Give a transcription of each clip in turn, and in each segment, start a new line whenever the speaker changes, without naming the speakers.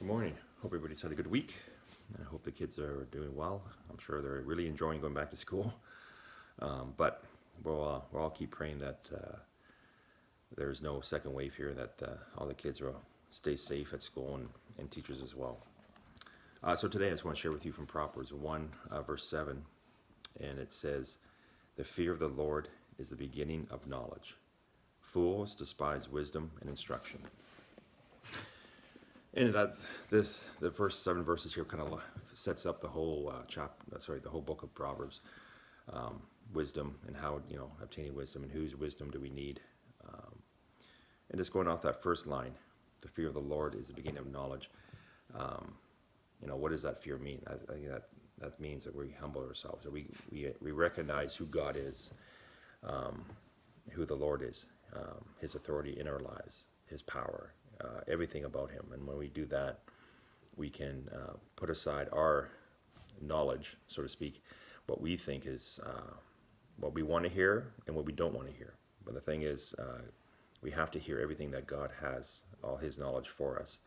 Good morning. Hope everybody's had a good week. I hope the kids are doing well. I'm sure they're really enjoying going back to school. But we'll all keep praying that there's no second wave here, that all the kids will stay safe at school and teachers as well. So today I just want to share with you from Proverbs 1, verse 7. And it says, "The fear of the Lord is the beginning of knowledge. Fools despise wisdom and instruction." And the first 7 verses here kind of sets up the whole the whole book of Proverbs, wisdom and how obtaining wisdom and whose wisdom do we need. And just going off that first line, the fear of the Lord is the beginning of knowledge. What does that fear mean? I think that means that we humble ourselves, that we recognize who God is, who the Lord is, His authority in our lives, His power. Everything about Him. And when we do that, we can put aside our knowledge, so to speak, what we think is what we want to hear and what we don't want to hear. But the thing is, we have to hear everything that God has, all His knowledge for us.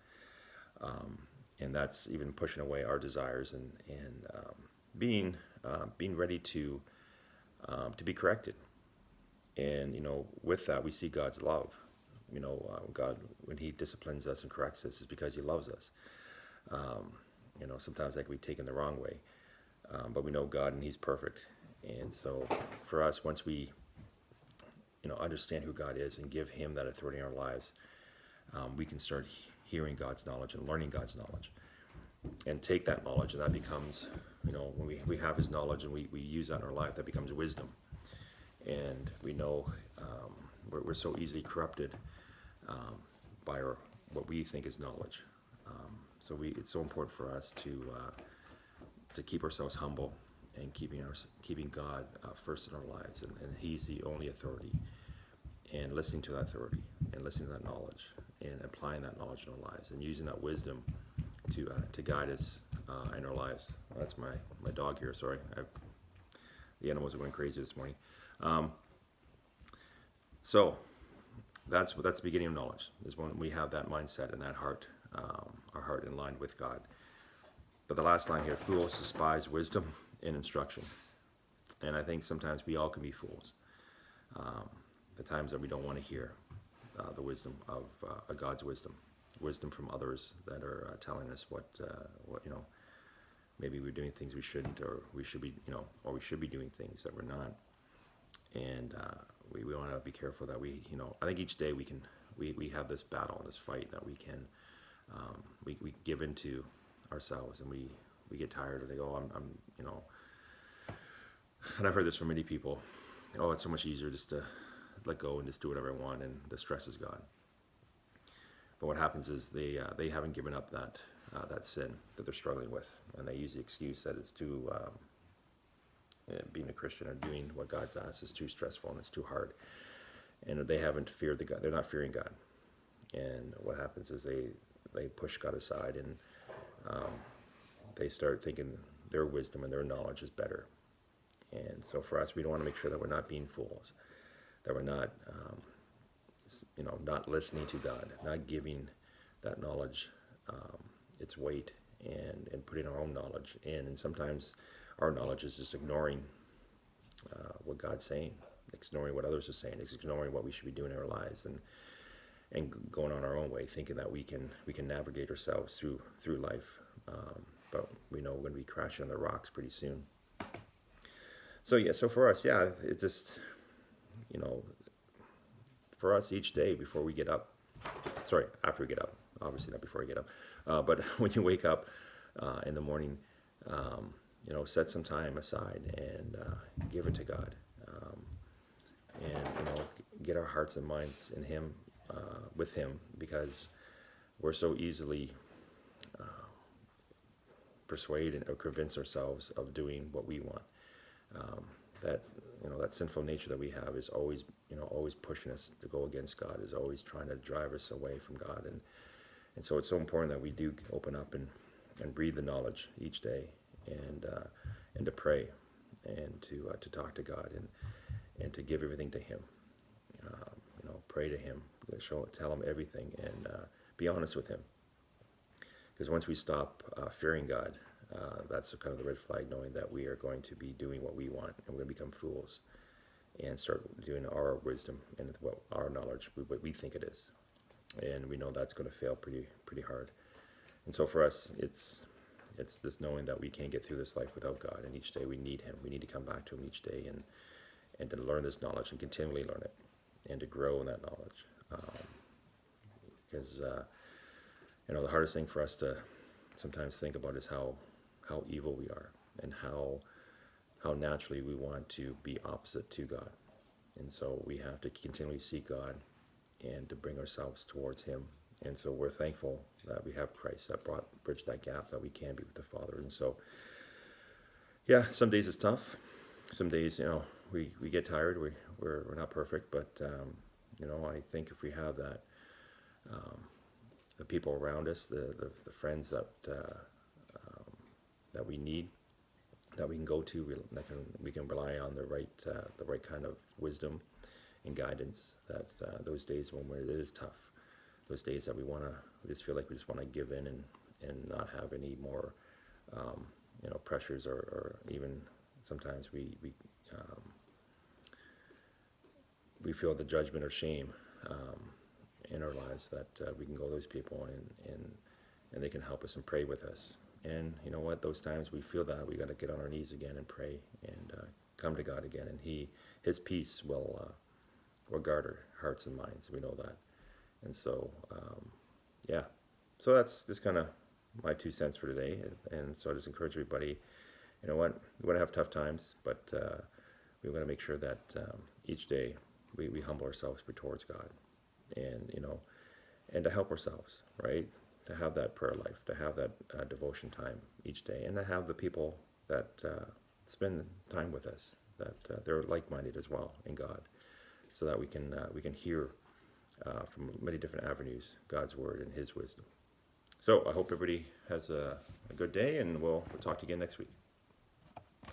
And that's even pushing away our desires and being ready to be corrected. And with that, we see God's love. God, when He disciplines us and corrects us, is because He loves us. Sometimes that can be taken the wrong way, but we know God and He's perfect. And so for us, once we, understand who God is and give Him that authority in our lives, we can start hearing God's knowledge and learning God's knowledge, and take that knowledge, and that becomes, when we have His knowledge and we use that in our life, that becomes wisdom. And we know we're so easily corrupted by what we think is knowledge. So it's so important for us to keep ourselves humble and keeping God first in our lives, and He's the only authority. And listening to that authority and listening to that knowledge and applying that knowledge in our lives and using that wisdom to guide us in our lives. Well, that's my dog here. Sorry, the animals are going crazy this morning. So that's the beginning of knowledge, is when we have that mindset and that heart, our heart in line with God. But the last line here, fools despise wisdom and instruction. And I think sometimes we all can be fools. The times that we don't want to hear the wisdom of God's wisdom from others that are telling us what maybe we're doing things we shouldn't, or we should be doing things that we're not. And we want to be careful that I think each day we have this battle and this fight that we can we give into ourselves, and we get tired, or they go, and I've heard this from many people, it's so much easier just to let go and just do whatever I want, and the stress is gone. But what happens is they haven't given up that sin that they're struggling with, and they use the excuse that it's too being a Christian or doing what God's asked is too stressful and it's too hard, and they haven't feared God. They're not fearing God, and what happens is they push God aside, and they start thinking their wisdom and their knowledge is better. And so for us, we want to make sure that we're not being fools, that we're not not listening to God, not giving that knowledge its weight, and putting our own knowledge in. And sometimes our knowledge is just ignoring what God's saying, ignoring what others are saying, ignoring what we should be doing in our lives, and going on our own way, thinking that we can navigate ourselves through life. But we know we're going to be crashing on the rocks pretty soon. So for us, it just, for us each day before we get up, after we get up, obviously not before we get up, but when you wake up in the morning, set some time aside and give it to God, and get our hearts and minds in Him, with Him, because we're so easily persuade or convince ourselves of doing what we want. That sinful nature that we have is always pushing us to go against God, is always trying to drive us away from God. And so it's so important that we do open up and breathe the knowledge each day, and to pray, and to talk to God, and to give everything to Him. Pray to Him, tell Him everything, and be honest with Him. Because once we stop fearing God, that's kind of the red flag, knowing that we are going to be doing what we want and we're going to become fools and start doing our wisdom and what our knowledge, what we think it is. And we know that's going to fail pretty hard. And so for us, it's this knowing that we can't get through this life without God, and each day we need Him. We need to come back to Him each day and to learn this knowledge and continually learn it and to grow in that knowledge. Because the hardest thing for us to sometimes think about is how evil we are and how naturally we want to be opposite to God. And so we have to continually seek God and to bring ourselves towards Him. And so we're thankful that we have Christ that bridged that gap, that we can be with the Father. And so, yeah, some days it's tough. Some days, we get tired. We're not perfect, but I think if we have that, the people around us, the friends that we need, that we can go to, we can rely on the right kind of wisdom and guidance. That those days when it is tough, those days that we just feel like we just want to give in and not have any more, pressures or even sometimes we feel the judgment or shame in our lives, that we can go to those people and they can help us and pray with us. And you know what? Those times we feel that we got to get on our knees again and pray and come to God again, and His peace will guard our hearts and minds. We know that. And so, so that's just kind of my 2 cents for today. And so I just encourage everybody, you know what, we're going to have tough times, but we're going to make sure that each day we humble ourselves towards God and to help ourselves, right? To have that prayer life, to have that devotion time each day, and to have the people that spend time with us, that they're like-minded as well in God, so that we can hear from many different avenues God's word and His wisdom. So I hope everybody has a good day, and we'll talk to you again next week.